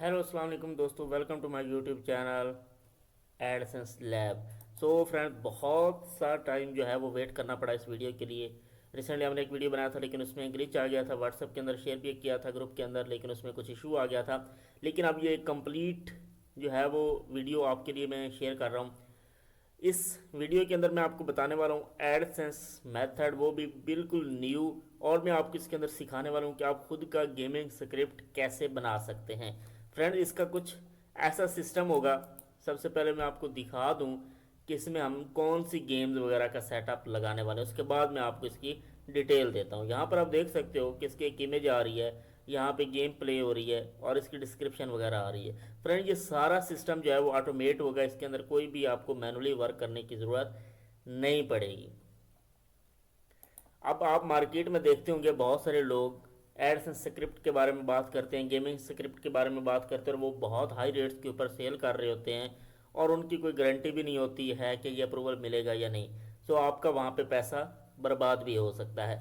Hello अस्सलाम वालेकुम दोस्तों, welcome to my YouTube channel AdSense lab. So friend, बहुत सा टाइम जो है वो वेट करना पड़ा इस वीडियो के लिए। रिसेंटली हमने एक वीडियो बनाया था, लेकिन उसमें ग्लिच आ गया था। व्हाट्सएप के अंदर शेयर भी किया था ग्रुप के अंदर, लेकिन उसमें कुछ इशू आ गया था। लेकिन अब ये कंप्लीट जो है वो वीडियो आपके लिए मैं शेयर कर रहा हूँ। इस वीडियो के अंदर मैं आपको बताने वाला हूँ एडसेंस मेथड, वो भी बिल्कुल न्यू। और मैं आपको इसके अंदर सिखाने वाला हूँ कि आप खुद का गेमिंग स्क्रिप्ट कैसे बना सकते हैं। फ्रेंड, इसका कुछ ऐसा सिस्टम होगा। सबसे पहले मैं आपको दिखा दूँ कि इसमें हम कौन सी गेम्स वगैरह का सेटअप लगाने वाले हैं, उसके बाद मैं आपको इसकी डिटेल देता हूँ। यहाँ पर आप देख सकते हो कि इसकी एक इमेज आ रही है, यहाँ पे गेम प्ले हो रही है और इसकी डिस्क्रिप्शन वगैरह आ रही है। फ्रेंड, ये सारा सिस्टम जो है वो ऑटोमेट होगा। इसके अंदर कोई भी आपको मैनुअली वर्क करने की ज़रूरत नहीं पड़ेगी। अब आप मार्केट में देखते होंगे बहुत सारे लोग एडसेंस स्क्रिप्ट के बारे में बात करते हैं, गेमिंग स्क्रिप्ट के बारे में बात करते हैं, और वो बहुत हाई रेट्स के ऊपर सेल कर रहे होते हैं और उनकी कोई गारंटी भी नहीं होती है कि ये अप्रूवल मिलेगा या नहीं। सो आपका वहाँ पे पैसा बर्बाद भी हो सकता है।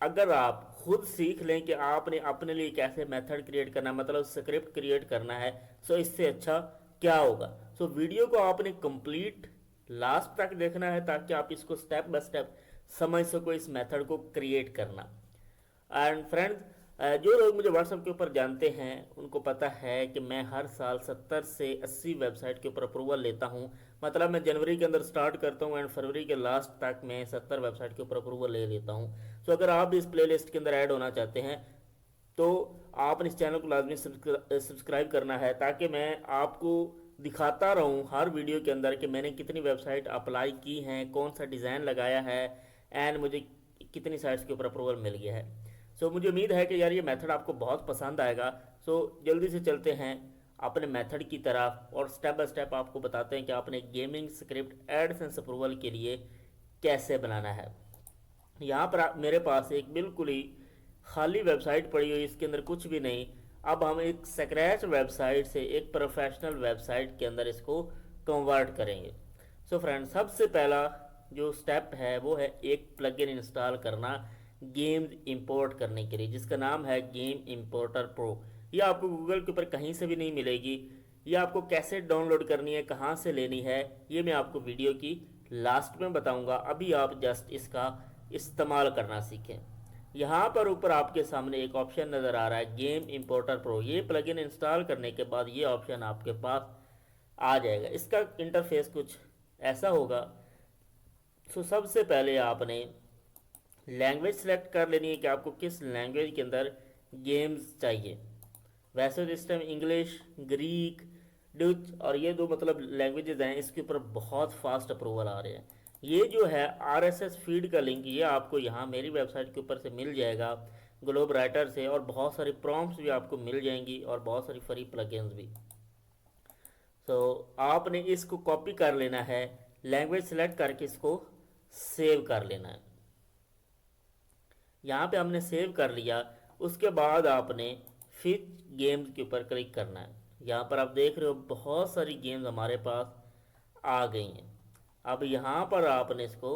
अगर आप खुद सीख लें कि आपने अपने लिए कैसे मेथड क्रिएट करना है, मतलब स्क्रिप्ट क्रिएट करना है, सो इससे अच्छा क्या होगा। सो वीडियो को आपने कंप्लीट लास्ट तक देखना है, ताकि आप इसको स्टेप बाय स्टेप समझ सको इस मेथड को क्रिएट करना। एंड फ्रेंड्स, जो लोग मुझे व्हाट्सएप के ऊपर जानते हैं उनको पता है कि मैं हर साल 70 से 80 वेबसाइट के ऊपर अप्रूवल लेता हूं। मतलब मैं जनवरी के अंदर स्टार्ट करता हूं एंड फरवरी के लास्ट तक मैं 70 वेबसाइट के ऊपर अप्रूवल ले लेता हूं। सो अगर आप भी इस प्लेलिस्ट के अंदर ऐड होना चाहते हैं तो आपने इस चैनल को लाजमी सब्सक्राइब करना है, ताकि मैं आपको दिखाता रहूं हर वीडियो के अंदर कि मैंने कितनी वेबसाइट अप्लाई की हैं, कौन सा डिज़ाइन लगाया है एंड मुझे कितनी साइट्स के ऊपर अप्रूवल मिल गया है। सो मुझे उम्मीद है कि यार ये मेथड आपको बहुत पसंद आएगा। सो जल्दी से चलते हैं अपने मेथड की तरफ और स्टेप बाय स्टेप आपको बताते हैं कि आपने गेमिंग स्क्रिप्ट एडसेंस अप्रूवल के लिए कैसे बनाना है। यहाँ पर मेरे पास एक बिल्कुल ही खाली वेबसाइट पड़ी हुई, इसके अंदर कुछ भी नहीं। अब हम एक स्क्रैच वेबसाइट से एक प्रोफेशनल वेबसाइट के अंदर इसको कन्वर्ट करेंगे। सो फ्रेंड, सबसे पहला जो स्टेप है वो है एक प्लगइन इंस्टॉल करना गेम्स इंपोर्ट करने के लिए, जिसका नाम है गेम इंपोर्टर प्रो। ये आपको गूगल के ऊपर कहीं से भी नहीं मिलेगी। ये आपको कैसे डाउनलोड करनी है, कहाँ से लेनी है, ये मैं आपको वीडियो की लास्ट में बताऊंगा। अभी आप जस्ट इसका इस्तेमाल करना सीखें। यहाँ पर ऊपर आपके सामने एक ऑप्शन नज़र आ रहा है गेम इंपोर्टर प्रो। ये प्लगइन इंस्टॉल करने के बाद ये ऑप्शन आपके पास आ जाएगा। इसका इंटरफेस कुछ ऐसा होगा। सो सबसे पहले आपने लैंग्वेज सेलेक्ट कर लेनी है कि आपको किस लैंग्वेज के अंदर गेम्स चाहिए। वैसे तो इस टाइम इंग्लिश, ग्रीक, डच और ये दो मतलब लैंग्वेजेस हैं, इसके ऊपर बहुत फास्ट अप्रूवल आ रहे हैं। ये जो है आरएसएस फीड का लिंक, ये आपको यहाँ मेरी वेबसाइट के ऊपर से मिल जाएगा ग्लोब राइटर से, और बहुत सारी प्रॉम्प्ट्स भी आपको मिल जाएंगी और बहुत सारी फ्री प्लगइन्स भी। सो आपने इसको कॉपी कर लेना है, लैंग्वेज सेलेक्ट करके इसको सेव कर लेना है। यहाँ पे हमने सेव कर लिया। उसके बाद आपने फिर गेम्स के ऊपर क्लिक करना है। यहाँ पर आप देख रहे हो बहुत सारी गेम्स हमारे पास आ गई हैं। अब यहाँ पर आपने इसको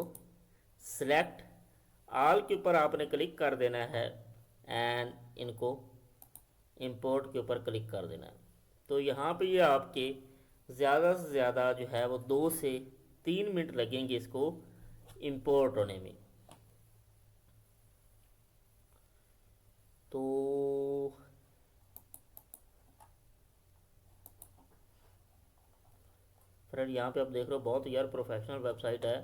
सिलेक्ट ऑल के ऊपर आपने क्लिक कर देना है एंड इनको इंपोर्ट के ऊपर क्लिक कर देना है। तो यहाँ पे ये आपके ज़्यादा से ज़्यादा जो है वो 2 से 3 मिनट लगेंगे इसको इंपोर्ट होने में। तो फ्रेंड, यहाँ पे आप देख रहे हो बहुत यार प्रोफेशनल वेबसाइट है,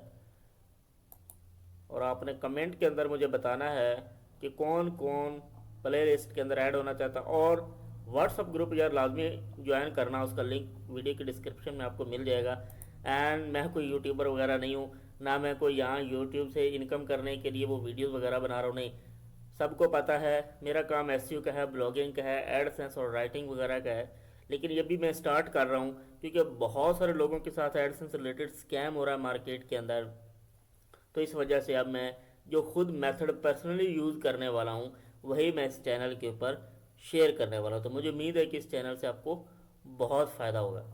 और आपने कमेंट के अंदर मुझे बताना है कि कौन कौन प्ले लिस्ट के अंदर ऐड होना चाहता, और व्हाट्सअप ग्रुप यार लाजमी ज्वाइन करना। उसका लिंक वीडियो के डिस्क्रिप्शन में आपको मिल जाएगा। एंड मैं कोई यूट्यूबर वगैरह नहीं हूँ, ना मैं कोई यहाँ यूट्यूब से इनकम करने के लिए वो वीडियोज़ वगैरह बना रहा हूँ, नहीं। सबको पता है मेरा काम एसईओ का है, ब्लॉगिंग का है, एडसेंस और राइटिंग वगैरह का है। लेकिन ये भी मैं स्टार्ट कर रहा हूँ क्योंकि बहुत सारे लोगों के साथ एडसेंस रिलेटेड स्कैम हो रहा है मार्केट के अंदर। तो इस वजह से अब मैं जो खुद मेथड पर्सनली यूज़ करने वाला हूँ वही मैं इस चैनल के ऊपर शेयर करने वाला हूँ। तो मुझे उम्मीद है कि इस चैनल से आपको बहुत फ़ायदा होगा।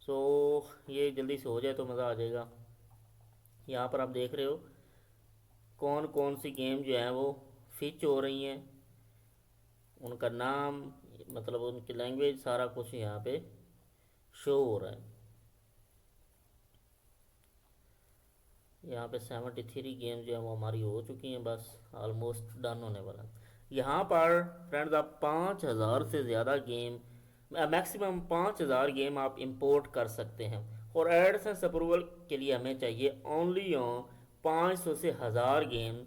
सो ये जल्दी से हो जाए तो मज़ा आ जाएगा। यहाँ पर आप देख रहे हो कौन कौन सी गेम जो है वो फिच हो रही हैं। उनका नाम, मतलब उनकी लैंग्वेज, सारा कुछ यहाँ पे शो हो रहा है। यहाँ पे 73 गेम जो है वो हमारी हो चुकी हैं, बस ऑलमोस्ट डन होने वाला है। यहाँ पर फ्रेंड्स आप 5,000 से ज़्यादा गेम, मैक्सिमम 5,000 गेम आप इंपोर्ट कर सकते हैं। और एडसेंस अप्रूवल के लिए हमें चाहिए ओनली ऑन 500 से 1,000 गेम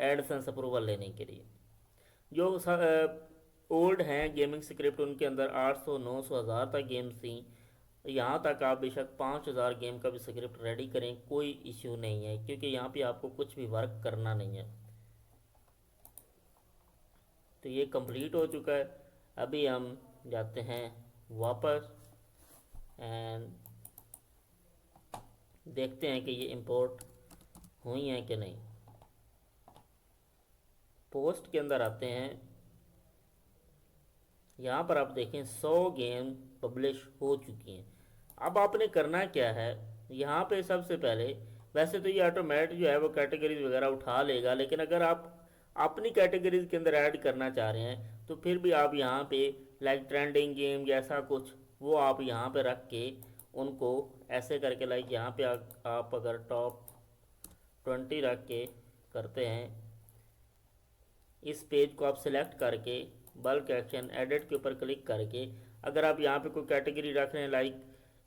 एडसेंस अप्रूवल लेने के लिए। जो ओल्ड हैं गेमिंग स्क्रिप्ट, उनके अंदर 800, 900, 1,000 तक गेम्स थी। यहाँ तक आप बेशक 5,000 गेम का भी स्क्रिप्ट रेडी करें, कोई इश्यू नहीं है, क्योंकि यहाँ पे आपको कुछ भी वर्क करना नहीं है। तो ये कंप्लीट हो चुका है। अभी हम जाते हैं वापस एंड देखते हैं कि ये इंपोर्ट हुई हैं कि नहीं। पोस्ट के अंदर आते हैं, यहाँ पर आप देखें 100 गेम पब्लिश हो चुकी हैं। अब आपने करना क्या है, यहाँ पे सबसे पहले, वैसे तो ये ऑटोमेटिक जो है वो कैटेगरीज वगैरह उठा लेगा, लेकिन अगर आप अपनी कैटेगरीज के अंदर ऐड करना चाह रहे हैं तो फिर भी आप यहाँ पे लाइक ट्रेंडिंग गेम जैसा कुछ वो आप यहाँ पे रख के उनको ऐसे करके, लाइक यहाँ पे आप अगर टॉप 20 रख के करते हैं, इस पेज को आप सिलेक्ट करके बल्क एक्शन एडिट के ऊपर क्लिक करके अगर आप यहाँ पे कोई कैटेगरी रख रहे हैं लाइक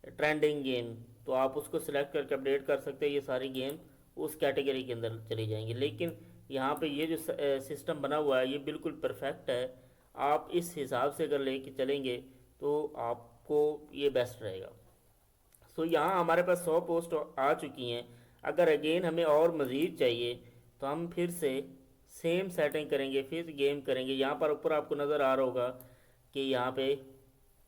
ट्रेंडिंग गेम, तो आप उसको सिलेक्ट करके अपडेट कर सकते हैं। ये सारी गेम उस कैटेगरी के अंदर चली जाएंगी। लेकिन यहाँ पे ये जो सिस्टम बना हुआ है ये बिल्कुल परफेक्ट है। आप इस हिसाब से अगर लेके चलेंगे तो आपको ये बेस्ट रहेगा। सो यहाँ हमारे पास 100 पोस्ट आ चुकी हैं। अगर अगेन हमें और मज़ीद चाहिए तो हम फिर से सेम सेटिंग करेंगे, फिर गेम करेंगे। यहाँ पर ऊपर आपको नज़र आ रहा होगा कि यहाँ पे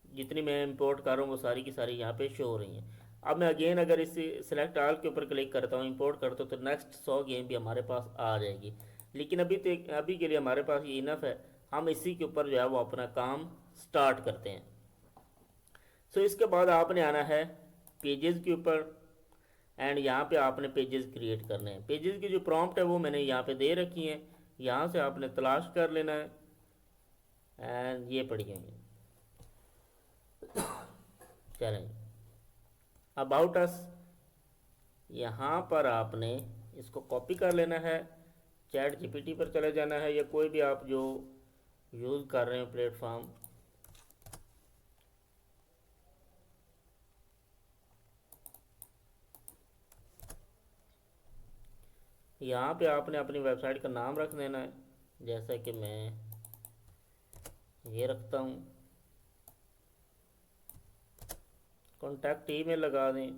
जितनी मैं इंपोर्ट कर रहा हूँ वो सारी की सारी यहाँ पे शो हो रही हैं। अब मैं अगेन अगर इस सेलेक्ट आल के ऊपर क्लिक करता हूँ, इंपोर्ट करता हूँ, तो नेक्स्ट 100 गेम भी हमारे पास आ जाएगी। लेकिन अभी के लिए हमारे पास ये इनफ है। हम इसी के ऊपर जो है वो अपना काम स्टार्ट करते हैं। सो इसके बाद आपने आना है पेजेस के ऊपर एंड यहाँ पे आपने पेजेस क्रिएट करने हैं। पेजेस की जो प्रॉम्प्ट है वो मैंने यहाँ पे दे रखी है, यहाँ से आपने तलाश कर लेना है एंड ये पड़ी हुई है। चलें, अबाउट अस, यहाँ पर आपने इसको कॉपी कर लेना है, चैट जीपीटी पर चले जाना है या कोई भी आप जो यूज़ कर रहे हो प्लेटफॉर्म, यहाँ पे आपने अपनी वेबसाइट का नाम रख देना है। जैसा कि मैं ये रखता हूँ, कॉन्टैक्ट ईमेल लगा दें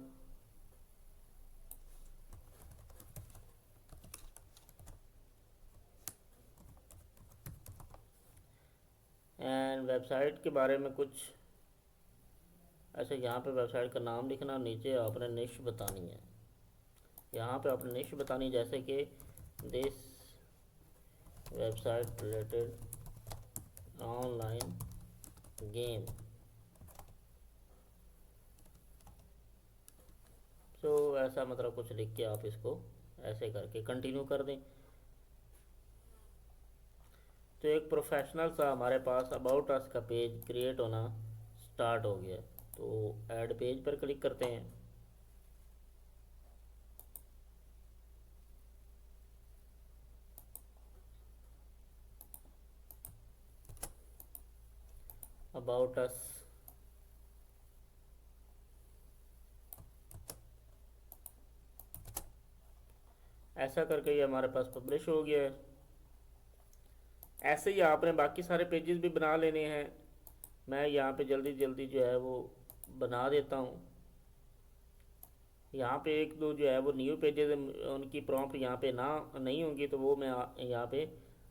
एंड वेबसाइट के बारे में कुछ ऐसे यहाँ पे वेबसाइट का नाम लिखना, नीचे आपने निश बतानी है। यहाँ पे आपने निश बतानी, जैसे कि this website related online game. तो ऐसा मतलब कुछ लिख के आप इसको ऐसे करके कंटिन्यू कर दें। तो एक प्रोफेशनल सा हमारे पास अबाउट अस का पेज क्रिएट होना स्टार्ट हो गया। तो ऐड पेज पर क्लिक करते हैं। अबाउट अस, ऐसा करके ये हमारे पास पब्लिश हो गया है। ऐसे ही आपने बाकी सारे पेजेस भी बना लेने हैं। मैं यहाँ पे जल्दी जल्दी जो है वो बना देता हूँ। यहाँ पे एक दो जो है वो न्यू पेजेस, उनकी प्रॉम्प्ट यहाँ पे ना नहीं होंगी तो वो मैं यहाँ पे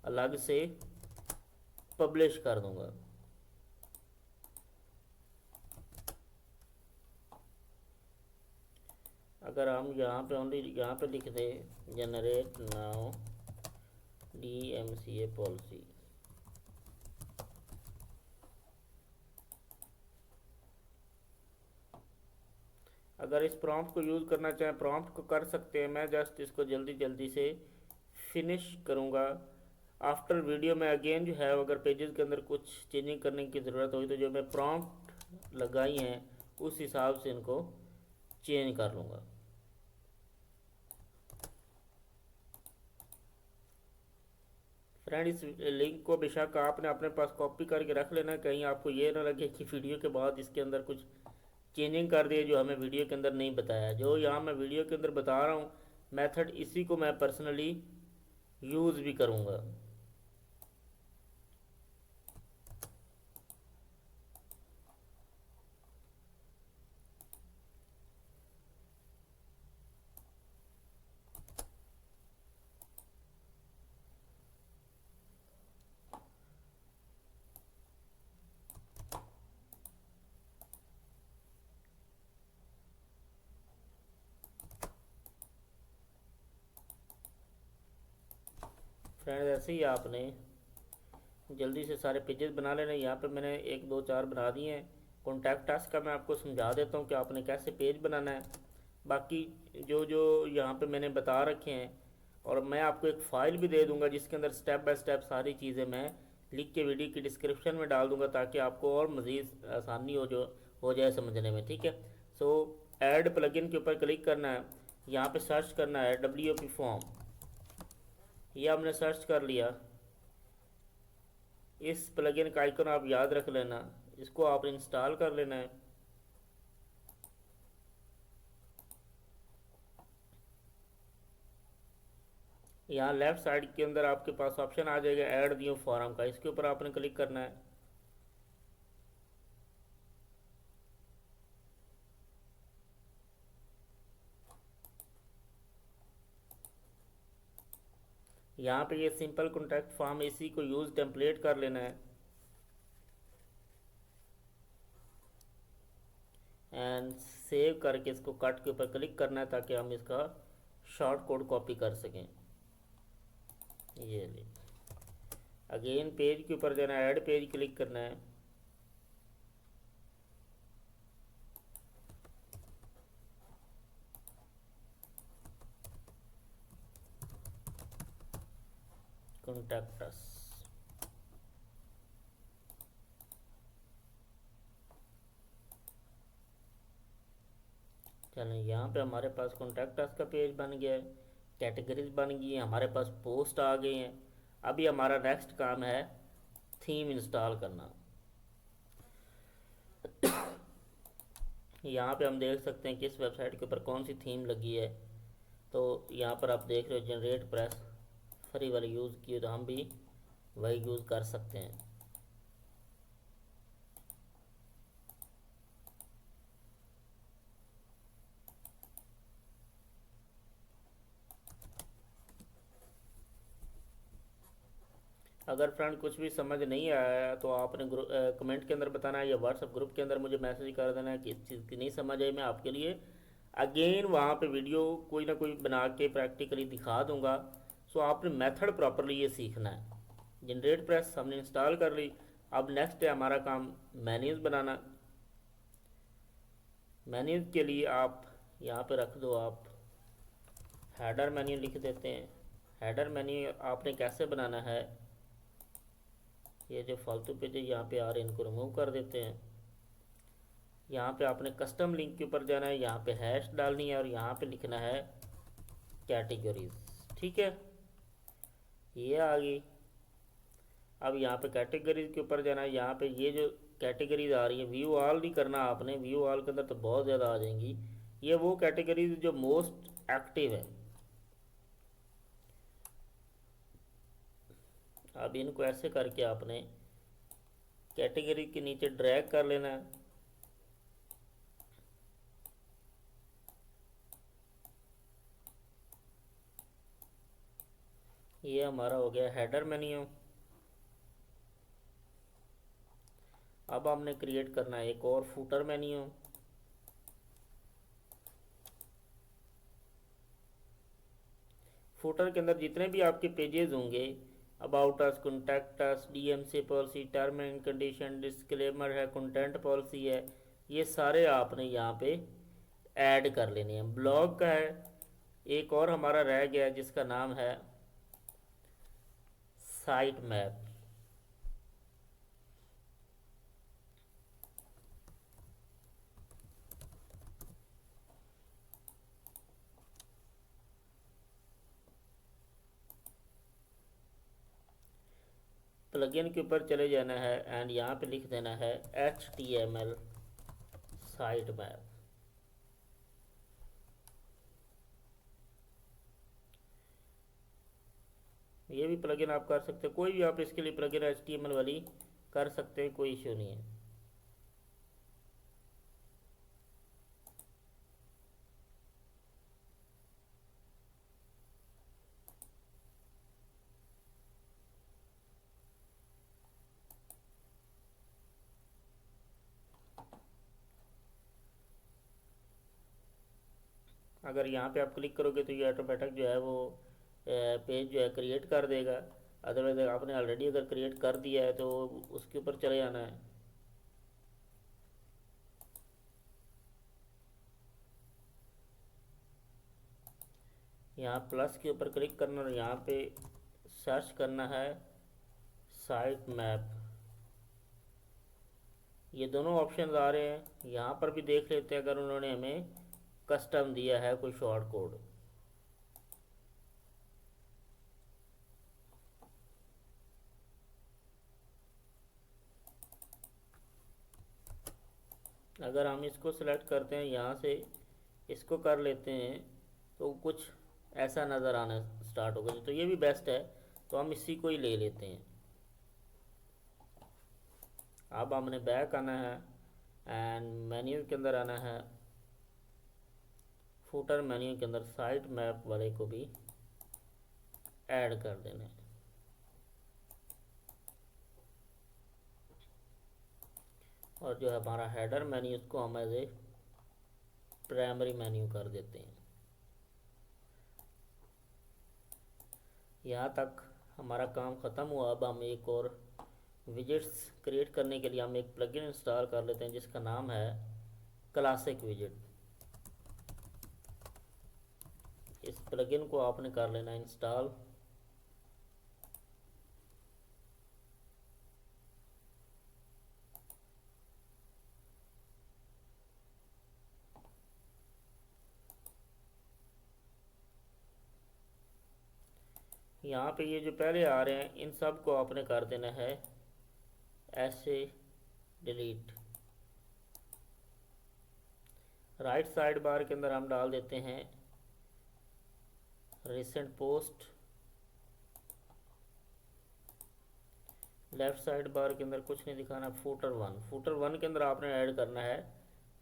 अलग से पब्लिश कर दूँगा। अगर हम यहाँ पे ओनली यहाँ पे लिख दें जनरेट नाउ DMCA पॉलिसी, अगर इस प्रॉम्प्ट को यूज़ करना चाहें प्रॉम्प्ट को कर सकते हैं। मैं जस्ट इसको जल्दी जल्दी से फिनिश करूँगा आफ्टर वीडियो में अगेन जो है अगर पेजेस के अंदर कुछ चेंजिंग करने की ज़रूरत हुई तो जो मैं प्रॉम्प्ट लगाई हैं उस हिसाब से इनको चेंज कर लूँगा। फ्रेंड, इस लिंक को बेशक आपने अपने पास कॉपी करके रख लेना, कहीं आपको ये ना लगे कि वीडियो के बाद इसके अंदर कुछ चेंजिंग कर दिए जो हमें वीडियो के अंदर नहीं बताया। जो यहाँ मैं वीडियो के अंदर बता रहा हूँ मेथड, इसी को मैं पर्सनली यूज़ भी करूँगा। फ्रेंड, ऐसे ही आपने जल्दी से सारे पेजेस बना लेना। यहाँ पे मैंने एक दो चार बना दिए हैं। कॉन्टैक्ट अस का मैं आपको समझा देता हूँ कि आपने कैसे पेज बनाना है। बाकी जो जो यहाँ पे मैंने बता रखे हैं, और मैं आपको एक फ़ाइल भी दे दूँगा जिसके अंदर स्टेप बाय स्टेप सारी चीज़ें मैं लिख के वीडियो की डिस्क्रिप्शन में डाल दूँगा, ताकि आपको और मज़ीद आसानी हो जाए समझने में। ठीक है। सो ऐड प्लगइन के ऊपर क्लिक करना है। यहाँ पे सर्च करना है WP फॉर्म। ये हमने सर्च कर लिया। इस प्लगइन का आइकन आप याद रख लेना, इसको आप इंस्टॉल कर लेना है। यहाँ लेफ़्ट साइड के अंदर आपके पास ऑप्शन आ जाएगा ऐड न्यू फॉर्म का, इसके ऊपर आपने क्लिक करना है। यहाँ पे ये सिंपल कॉन्टैक्ट फॉर्म, इसी को यूज़ टेम्पलेट कर लेना है एंड सेव करके इसको कट के ऊपर क्लिक करना है ताकि हम इसका शॉर्ट कोड कॉपी कर सकें। ये ले, अगेन पेज के ऊपर जाना है, ऐड पेज क्लिक करना है। कॉन्टैक्ट अस, चलें यहाँ पे हमारे पास कॉन्टैक्ट अस का पेज बन गया है, कैटेगरीज बन गई हैं, हमारे पास पोस्ट आ गए हैं। अभी हमारा नेक्स्ट काम है थीम इंस्टॉल करना। यहाँ पे हम देख सकते हैं कि इस वेबसाइट के ऊपर कौन सी थीम लगी है। तो यहाँ पर आप देख रहे हो जनरेट प्रेस फ्री वाली यूज़ की, तो हम भी वही यूज़ कर सकते हैं। अगर फ्रेंड कुछ भी समझ नहीं आया तो आपने कमेंट के अंदर बताना है या व्हाट्सएप ग्रुप के अंदर मुझे मैसेज कर देना है कि इस चीज़ की नहीं समझ आई। मैं आपके लिए अगेन वहाँ पे वीडियो कोई ना कोई बना के प्रैक्टिकली दिखा दूँगा। सो आपने मेथड प्रॉपरली ये सीखना है। जनरेट प्रेस हमने इंस्टॉल कर ली। अब नेक्स्ट है हमारा काम मेन्यूज़ बनाना। मेन्यूज़ के लिए आप यहाँ पे रख दो, आप हेडर मेन्यू लिख देते हैं। हेडर मेन्यू आपने कैसे बनाना है, ये जो फालतू पेज यहाँ पे आ रहे हैं इनको रिमूव कर देते हैं। यहाँ पे आपने कस्टम लिंक के ऊपर जाना है, यहाँ पे हैश डालनी है और यहाँ पे लिखना है कैटेगरीज। ठीक है, ये आ गई। अब यहाँ पे कैटेगरीज के ऊपर जाना है। यहाँ पे ये जो कैटेगरीज आ रही है, व्यू ऑल नहीं करना आपने, व्यू ऑल के अंदर तो बहुत ज़्यादा आ जाएंगी। ये वो कैटेगरीज जो मोस्ट एक्टिव है। अब इनको ऐसे करके आपने कैटेगरी के नीचे ड्रैग कर लेना है। ये हमारा हो गया हेडर मेन्यू। अब हमने क्रिएट करना है एक और फूटर मेन्यू। फूटर के अंदर जितने भी आपके पेजेस होंगे, about us, contact us, DMC policy, term and condition, disclaimer है, कंटेंट पॉलिसी है, ये सारे आपने यहाँ पे ऐड कर लेने हैं। ब्लॉग का है एक और हमारा रह गया जिसका नाम है साइट मैप। प्लगइन के ऊपर चले जाना है एंड यहाँ पे लिख देना है HTML साइट मैप। ये भी प्लगइन आप कर सकते हैं, कोई भी आप इसके लिए प्लगइन HTML वाली कर सकते हैं, कोई इश्यू नहीं है। अगर यहाँ पे आप क्लिक करोगे तो ये ऑटोमेटिक जो है वो पेज जो है क्रिएट कर देगा। अदरवाइज आपने ऑलरेडी अगर क्रिएट कर दिया है तो उसके ऊपर चले जाना है। यहाँ प्लस के ऊपर क्लिक करना और यहाँ पे सर्च करना है साइट मैप। ये दोनों ऑप्शन आ रहे हैं, यहाँ पर भी देख लेते हैं अगर उन्होंने हमें कस्टम दिया है कोई शॉर्ट कोड। अगर हम इसको सिलेक्ट करते हैं, यहाँ से इसको कर लेते हैं तो कुछ ऐसा नज़र आना स्टार्ट होगा, तो ये भी बेस्ट है, तो हम इसी को ही ले लेते हैं। अब हमने बैक आना है एंड मेन्यू के अंदर आना है, फुटर मेन्यू के अंदर साइट मैप वाले को भी ऐड कर देना है। और जो है हमारा हेडर मेन्यू, उसको हम एज ए प्राइमरी मेन्यू कर देते हैं। यहाँ तक हमारा काम ख़त्म हुआ। अब हम एक और विजेट्स क्रिएट करने के लिए हम एक प्लगइन इंस्टॉल कर लेते हैं जिसका नाम है क्लासिक विजेट। इस प्लगइन को आपने कर लेना इंस्टॉल। यहाँ पे ये जो पहले आ रहे हैं इन सब को आपने कर देना है ऐसे डिलीट। राइट साइड बार के अंदर हम डाल देते हैं recent post. Left side bar के अंदर कुछ नहीं दिखाना, फुटर वन। फुटर वन के अंदर आपने ऐड करना है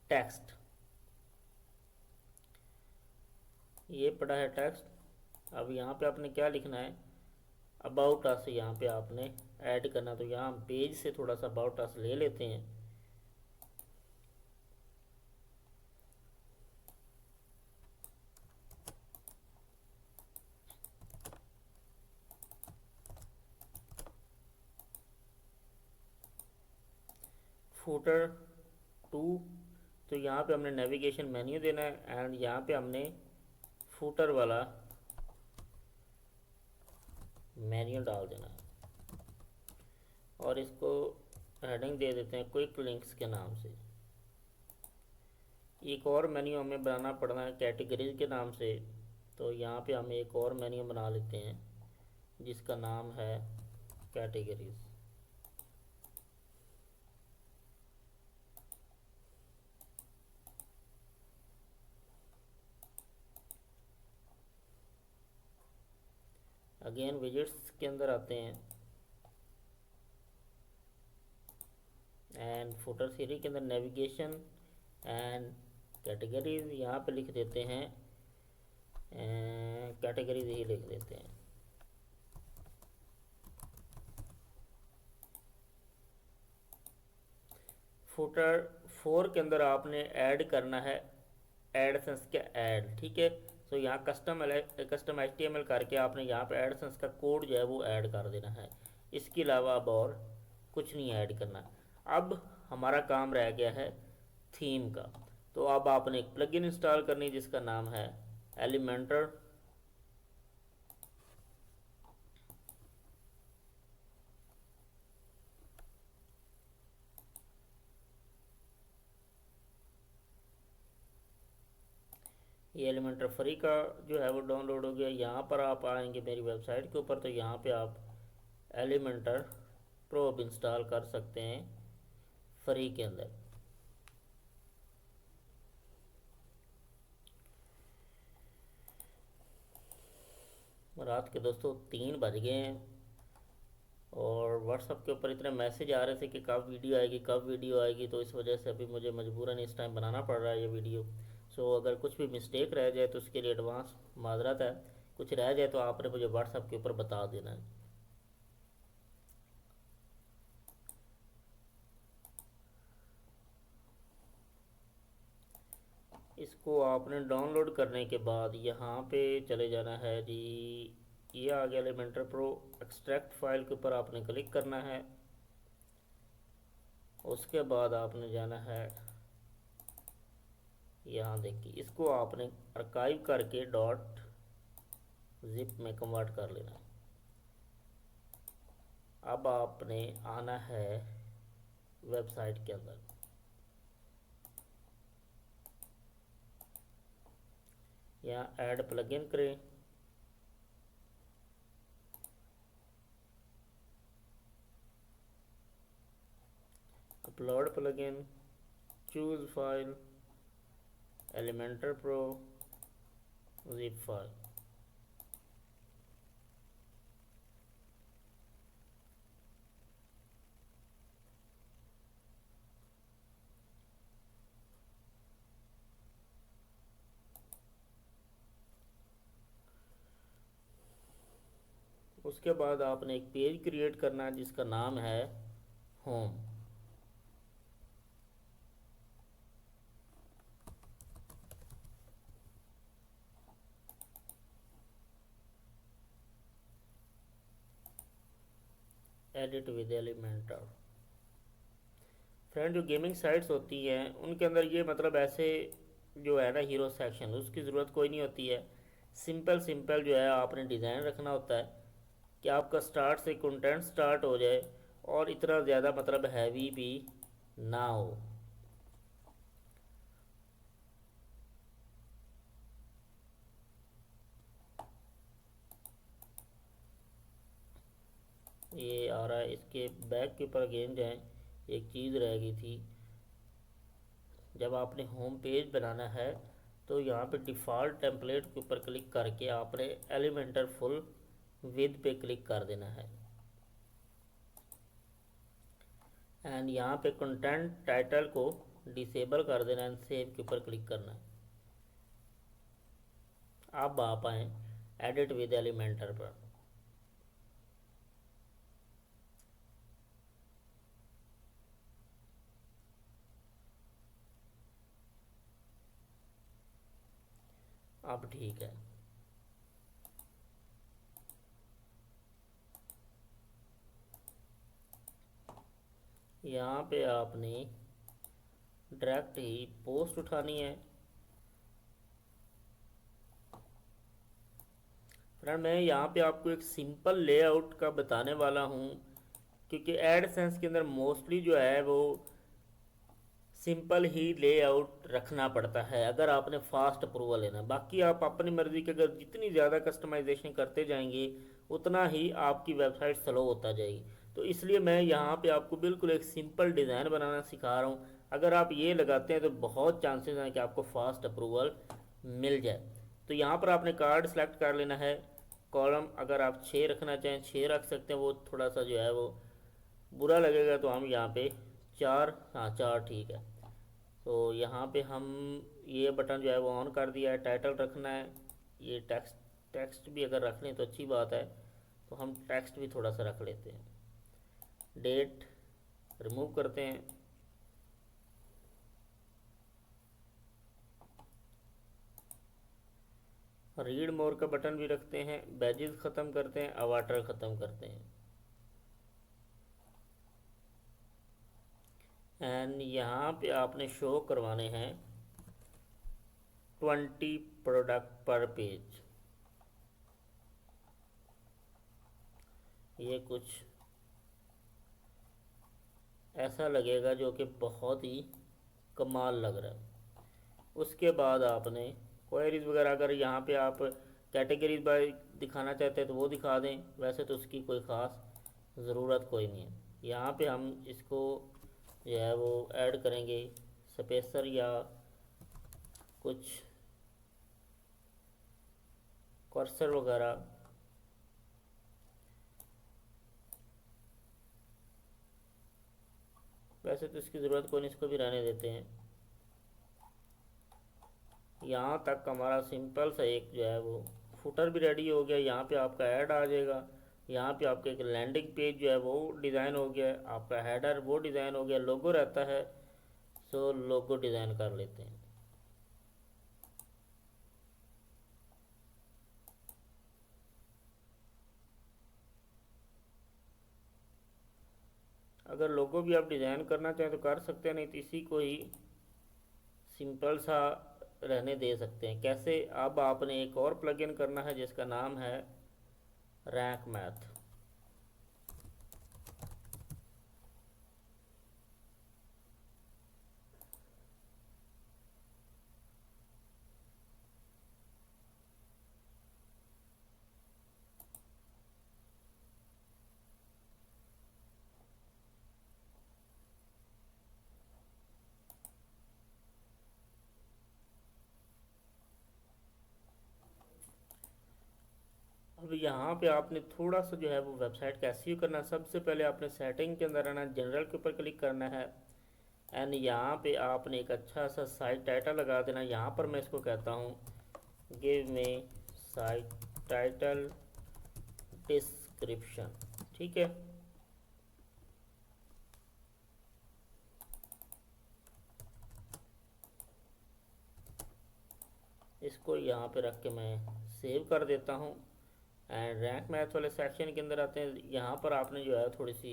टेक्स्ट। ये पड़ा है टेक्स्ट। अब यहाँ पे आपने क्या लिखना है, अबाउट अस यहाँ पे आपने ऐड करना। तो यहाँ पेज से थोड़ा सा अबाउट अस ले लेते हैं। फुटर टू, तो यहाँ पे हमने नेविगेशन मेन्यू देना है एंड यहाँ पे हमने फुटर वाला मेन्यू डाल देना है और इसको हेडिंग दे देते हैं क्विक लिंक्स के नाम से। एक और मेन्यू हमें बनाना पड़ना है कैटेगरीज के नाम से, तो यहाँ पे हम एक और मेन्यू बना लेते हैं जिसका नाम है कैटेगरीज। अगेन विजिट्स के अंदर आते हैं एंड फुटर सीरीज के अंदर नेविगेशन एंड कैटेगरीज, यहाँ पे लिख देते हैं कैटेगरीज ही लिख देते हैं। फुटर 4 के अंदर आपने ऐड करना है एडसेंस का ऐड, ठीक है। तो यहाँ कस्टम HTML करके आपने यहाँ पे एडसेंस का कोड जो है वो ऐड कर देना है। इसके अलावा अब और कुछ नहीं ऐड करना। अब हमारा काम रह गया है थीम का। तो अब आपने एक प्लगइन इंस्टॉल करनी है जिसका नाम है एलिमेंटर। ये एलिमेंटर फ्री का जो है वो डाउनलोड हो गया। यहाँ पर आप आएंगे मेरी वेबसाइट के ऊपर, तो यहाँ पे आप एलिमेंटर प्रो अब इंस्टॉल कर सकते हैं फ्री के अंदर। रात के दोस्तों 3 बज गए हैं और व्हाट्सअप के ऊपर इतने मैसेज आ रहे थे कि कब वीडियो आएगी कब वीडियो आएगी, तो इस वजह से अभी मुझे मजबूरन इस टाइम बनाना पड़ रहा है ये वीडियो। सो अगर कुछ भी मिस्टेक रह जाए तो उसके लिए एडवांस माजरत है। कुछ रह जाए तो आपने मुझे व्हाट्सअप के ऊपर बता देना है। इसको आपने डाउनलोड करने के बाद यहाँ पे चले जाना है जी। ये आ गया एलिमेंटर प्रो। एक्सट्रैक्ट फाइल के ऊपर आपने क्लिक करना है। उसके बाद आपने जाना है यहाँ, देखिए इसको आपने आर्काइव करके डॉट जिप में कन्वर्ट कर लेना है। अब आपने आना है वेबसाइट के अंदर। यहाँ ऐड प्लगइन करें। Upload plugin, choose file, Elementor pro, zip file. उसके बाद आपने एक पेज क्रिएट करना है जिसका नाम है home. Edit with Elementor. Friend, जो गेमिंग साइट्स होती हैं उनके अंदर ये मतलब ऐसे जो है ना हीरो सेक्शन, उसकी ज़रूरत कोई नहीं होती है। सिंपल सिंपल जो है आपने डिज़ाइन रखना होता है कि आपका स्टार्ट से कंटेंट स्टार्ट हो जाए और इतना ज़्यादा मतलब हैवी भी ना हो। ये आ रहा है। इसके बैक के ऊपर अगेन जाएँ। एक चीज़ रह गई थी, जब आपने होम पेज बनाना है तो यहाँ पे डिफ़ॉल्ट टेम्पलेट के ऊपर क्लिक करके आपने एलिमेंटर फुल विद पे क्लिक कर देना है। एंड यहाँ पे कंटेंट टाइटल को डिसेबल कर देना एंड सेव के ऊपर क्लिक करना है। अब आप आए एडिट विद एलिमेंटर पर। अब ठीक है। यहाँ पे आपने डायरेक्ट ही पोस्ट उठानी है। फ्रेंड, मैं यहाँ पे आपको एक सिंपल लेआउट का बताने वाला हूँ, क्योंकि एडसेंस के अंदर मोस्टली जो है वो सिंपल ही लेआउट रखना पड़ता है अगर आपने फास्ट अप्रूवल लेना। बाकी आप अपनी मर्ज़ी के अगर जितनी ज़्यादा कस्टमाइजेशन करते जाएंगे उतना ही आपकी वेबसाइट स्लो होता जाएगी। तो इसलिए मैं यहाँ पे आपको बिल्कुल एक सिंपल डिज़ाइन बनाना सिखा रहा हूँ। अगर आप ये लगाते हैं तो बहुत चांसेस हैं कि आपको फास्ट अप्रूवल मिल जाए। तो यहाँ पर आपने कार्ड सेलेक्ट कर लेना है। कॉलम अगर आप 6 रखना चाहें 6 रख सकते हैं, वो थोड़ा सा जो है वो बुरा लगेगा, तो हम यहाँ पे 4, हाँ 4 ठीक है। तो यहाँ पे हम ये बटन जो है वो ऑन कर दिया है। टाइटल रखना है। ये टेक्स्ट टेक्स्ट भी अगर रख लें तो अच्छी बात है, तो हम टेक्स्ट भी थोड़ा सा रख लेते हैं। डेट रिमूव करते हैं। रीड मोर का बटन भी रखते हैं। बैजेस ख़त्म करते हैं। अवाटर ख़त्म करते हैं। एंड यहाँ पे आपने शो करवाने हैं 20 प्रोडक्ट पर पेज। ये कुछ ऐसा लगेगा जो कि बहुत ही कमाल लग रहा है। उसके बाद आपने क्वेरीज वगैरह अगर यहाँ पे आप कैटेगरीज बाय दिखाना चाहते हैं तो वो दिखा दें, वैसे तो उसकी कोई ख़ास ज़रूरत कोई नहीं है। यहाँ पे हम इसको जो है वो ऐड करेंगे स्पेसर या कुछ कर्सर वगैरह। वैसे तो इसकी ज़रूरत कोई नहीं, इसको भी रहने देते हैं। यहाँ तक हमारा सिंपल सा एक जो है वो फुटर भी रेडी हो गया। यहाँ पे आपका ऐड आ जाएगा, यहाँ पे आपका एक लैंडिंग पेज जो है वो डिज़ाइन हो गया, आपका हेडर वो डिज़ाइन हो गया, लोगो रहता है, सो लोगो डिज़ाइन कर लेते हैं। अगर लोगो भी आप डिज़ाइन करना चाहें तो कर सकते हैं, नहीं तो इसी को ही सिंपल सा रहने दे सकते हैं। कैसे, अब आपने एक और प्लगइन करना है जिसका नाम है रैंक मैथ। अब यहाँ पे आपने थोड़ा सा जो है वो वेबसाइट का एसईओ करना है। सबसे पहले आपने सेटिंग के अंदर आना, जनरल के ऊपर क्लिक करना है एंड यहाँ पे आपने एक अच्छा सा साइट टाइटल लगा देना। यहाँ पर मैं इसको कहता हूँ give me site title description, ठीक है। इसको यहाँ पे रख के मैं सेव कर देता हूँ एंड रैंक मैथ वाले सेक्शन के अंदर आते हैं। यहाँ पर आपने जो है थोड़ी सी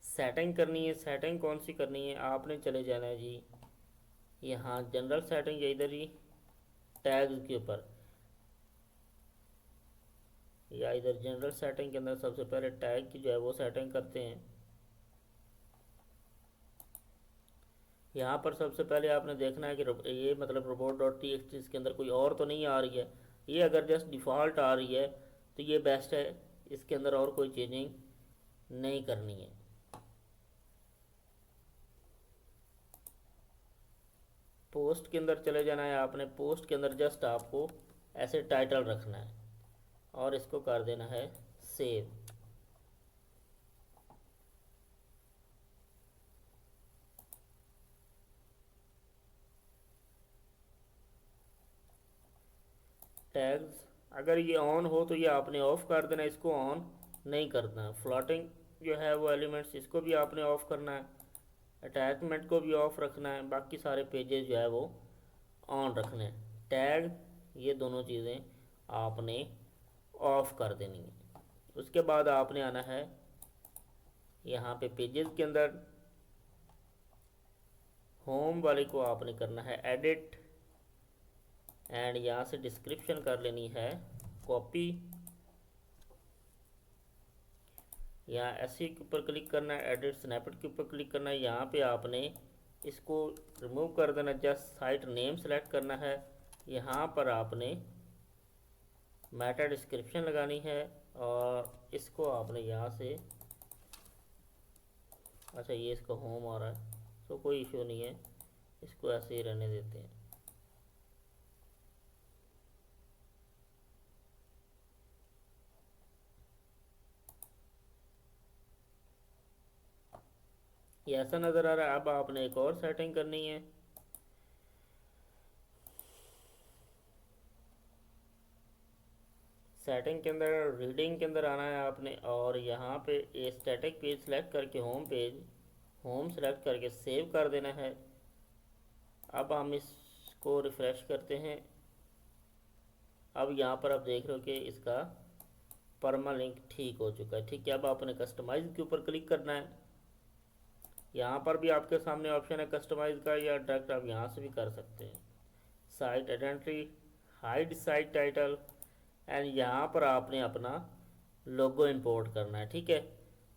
सेटिंग करनी है। सेटिंग कौन सी करनी है, आपने चले जाना है जी यहाँ जनरल सेटिंग या इधर ही टैग्स के ऊपर, या इधर जनरल सेटिंग के अंदर सबसे पहले टैग की जो है वो सेटिंग करते हैं। यहाँ पर सबसे पहले आपने देखना है कि ये मतलब robot dot T x T इसके अंदर कोई और तो नहीं आ रही है। ये अगर जस्ट डिफ़ॉल्ट आ रही है तो ये बेस्ट है, इसके अंदर और कोई चेंजिंग नहीं करनी है। पोस्ट के अंदर चले जाना है आपने। पोस्ट के अंदर जस्ट आपको ऐसे टाइटल रखना है और इसको कर देना है सेव। टैग्स अगर ये ऑन हो तो ये आपने ऑफ कर देना, इसको ऑन नहीं करना। फ्लोटिंग जो है वो एलिमेंट्स, इसको भी आपने ऑफ करना है। अटैचमेंट को भी ऑफ रखना है। बाकी सारे पेजेस जो है वो ऑन रखने हैं। टैग ये दोनों चीज़ें आपने ऑफ कर देनी है। उसके बाद आपने आना है यहाँ पे पेजेस के अंदर, होम वाले को आपने करना है एडिट एंड यहाँ से डिस्क्रिप्शन कर लेनी है कॉपी। यहाँ ऐसे के ऊपर क्लिक करना है, एडिट स्नैपेट के ऊपर क्लिक करना है। यहाँ पे आपने इसको रिमूव कर देना, जस्ट साइट नेम सेलेक्ट करना है। यहाँ पर आपने मेटा डिस्क्रिप्शन लगानी है और इसको आपने यहाँ से, अच्छा ये इसका होम आ रहा है तो कोई इशू नहीं है, इसको ऐसे ही रहने देते हैं। ये ऐसा नज़र आ रहा है। अब आपने एक और सेटिंग करनी है। सेटिंग के अंदर रीडिंग के अंदर आना है आपने और यहाँ पे ये स्टैटिक पेज सेलेक्ट करके होम सेलेक्ट करके सेव कर देना है। अब हम इसको रिफ़्रेश करते हैं। अब यहाँ पर आप देख रहे हो कि इसका परमालिंक ठीक हो चुका है, ठीक है। अब आपने कस्टमाइज़ के ऊपर क्लिक करना है। यहाँ पर भी आपके सामने ऑप्शन है कस्टमाइज़ का, या डायरेक्ट आप यहाँ से भी कर सकते हैं। Site identity, hide site title and यहाँ पर आपने अपना लोगो इंपोर्ट करना है, ठीक है।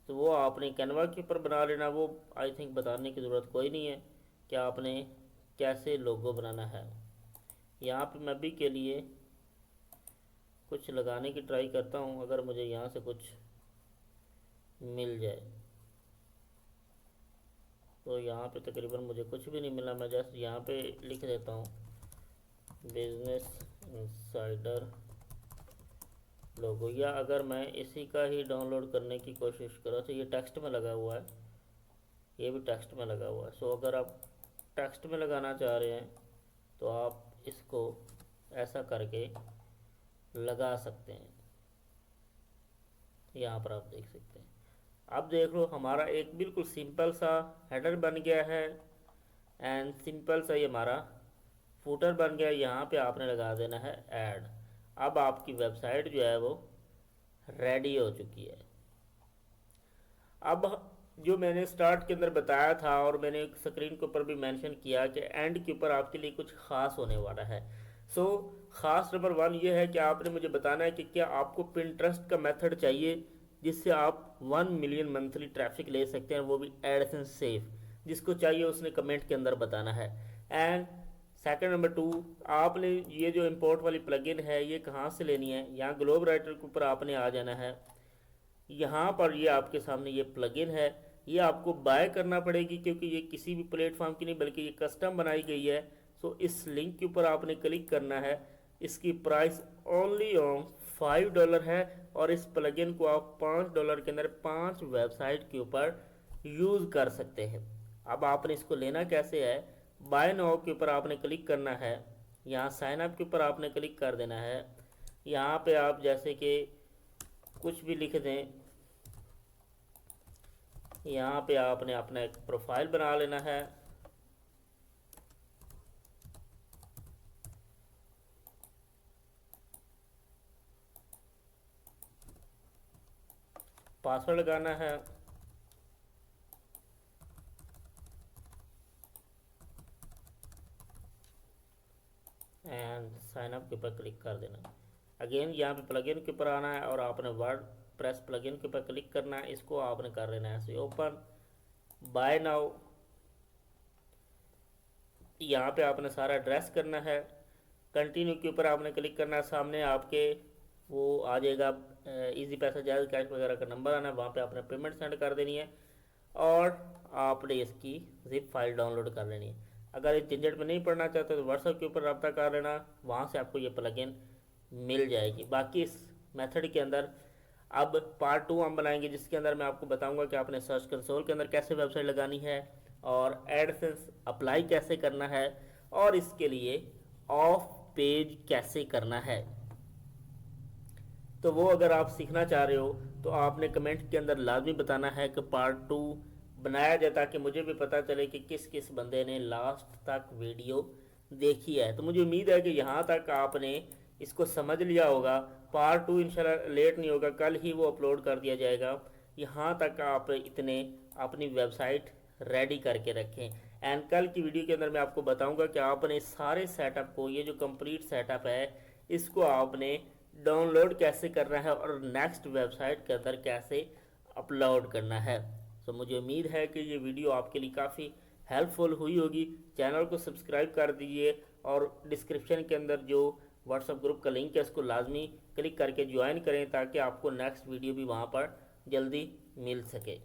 तो वो आपने कैनवा के ऊपर बना लेना। वो आई थिंक बताने की ज़रूरत कोई नहीं है कि आपने कैसे लोगो बनाना है। यहाँ पे मैं भी के लिए कुछ लगाने की ट्राई करता हूँ, अगर मुझे यहाँ से कुछ मिल जाए। तो यहाँ पे तकरीबन मुझे कुछ भी नहीं मिला। मैं जस्ट यहाँ पे लिख देता हूँ बिजनेस इंसाइडर लोगो, या अगर मैं इसी का ही डाउनलोड करने की कोशिश करूँ तो ये टेक्स्ट में लगा हुआ है, ये भी टेक्स्ट में लगा हुआ है। सो अगर आप टेक्स्ट में लगाना चाह रहे हैं तो आप इसको ऐसा करके लगा सकते हैं। यहाँ पर आप देख सकते हैं। अब देख लो हमारा एक बिल्कुल सिंपल सा हेडर बन गया है एंड सिंपल सा ये हमारा फूटर बन गया। यहाँ पे आपने लगा देना है ऐड। अब आपकी वेबसाइट जो है वो रेडी हो चुकी है। अब जो मैंने स्टार्ट के अंदर बताया था और मैंने स्क्रीन के ऊपर भी मेंशन किया कि एंड के ऊपर आपके लिए कुछ खास होने वाला है। सो खास नंबर 1 ये है कि आपने मुझे बताना है कि क्या आपको पिंटरेस्ट का मेथड चाहिए जिससे आप 1 मिलियन मंथली ट्रैफिक ले सकते हैं, वो भी एडसेंस सेफ। जिसको चाहिए उसने कमेंट के अंदर बताना है। एंड सेकंड नंबर 2, आपने ये जो इंपोर्ट वाली प्लगइन है ये कहाँ से लेनी है। यहाँ ग्लोब राइटर के ऊपर आपने आ जाना है। यहाँ पर ये आपके सामने ये प्लगइन है, ये आपको बाय करना पड़ेगी क्योंकि ये किसी भी प्लेटफॉर्म की नहीं बल्कि ये कस्टम बनाई गई है। सो इस लिंक के ऊपर आपने क्लिक करना है। इसकी प्राइस ओनली ऑन $5 है और इस प्लगइन को आप $5 के अंदर 5 वेबसाइट के ऊपर यूज़ कर सकते हैं। अब आपने इसको लेना कैसे है, बाय नाउ के ऊपर आपने क्लिक करना है। यहाँ साइन अप के ऊपर आपने क्लिक कर देना है। यहाँ पे आप जैसे कि कुछ भी लिख दें, यहाँ पे आपने अपना एक प्रोफाइल बना लेना है। पासवर्ड लगाना है एंड साइन अप के ऊपर क्लिक कर देना। अगेन यहाँ पे प्लगइन के ऊपर आना है और आपने वर्ड प्रेस प्लगइन के ऊपर क्लिक करना है। इसको आपने कर लेना है ऐसे ओपन। बाय नाउ यहाँ पे आपने सारा एड्रेस करना है। कंटिन्यू के ऊपर आपने क्लिक करना है। सामने आपके वो आ जाएगा इजी पैसा जायज़ कैश वगैरह का नंबर आना है, वहाँ पे आपने पेमेंट सेंड कर देनी है और आपने इसकी जिप फाइल डाउनलोड कर लेनी है। अगर इस झंझट में नहीं पढ़ना चाहते तो व्हाट्सएप के ऊपर रब्ता कर लेना, वहाँ से आपको ये प्लगइन मिल जाएगी। बाकी इस मेथड के अंदर अब पार्ट 2 हम बनाएंगे जिसके अंदर मैं आपको बताऊंगा कि आपने सर्च कंसोल के अंदर कैसे वेबसाइट लगानी है और एडसेंस अप्लाई कैसे करना है और इसके लिए ऑफ पेज कैसे करना है। तो वो अगर आप सीखना चाह रहे हो तो आपने कमेंट के अंदर लाजमी बताना है कि पार्ट 2 बनाया जाए ताकि मुझे भी पता चले कि किस किस बंदे ने लास्ट तक वीडियो देखी है। तो मुझे उम्मीद है कि यहाँ तक आपने इसको समझ लिया होगा। पार्ट 2 इंशाल्लाह लेट नहीं होगा, कल ही वो अपलोड कर दिया जाएगा। यहाँ तक आप इतने अपनी वेबसाइट रेडी करके रखें एंड कल की वीडियो के अंदर मैं आपको बताऊंगा कि आपने सारे सेटअप को, ये जो कंप्लीट सेटअप है, इसको आपने डाउनलोड कैसे करना है और नेक्स्ट वेबसाइट के अंदर कैसे अपलोड करना है। तो मुझे उम्मीद है कि ये वीडियो आपके लिए काफ़ी हेल्पफुल हुई होगी। चैनल को सब्सक्राइब कर दीजिए और डिस्क्रिप्शन के अंदर जो व्हाट्सएप ग्रुप का लिंक है उसको लाजमी क्लिक करके ज्वाइन करें ताकि आपको नेक्स्ट वीडियो भी वहाँ पर जल्दी मिल सके।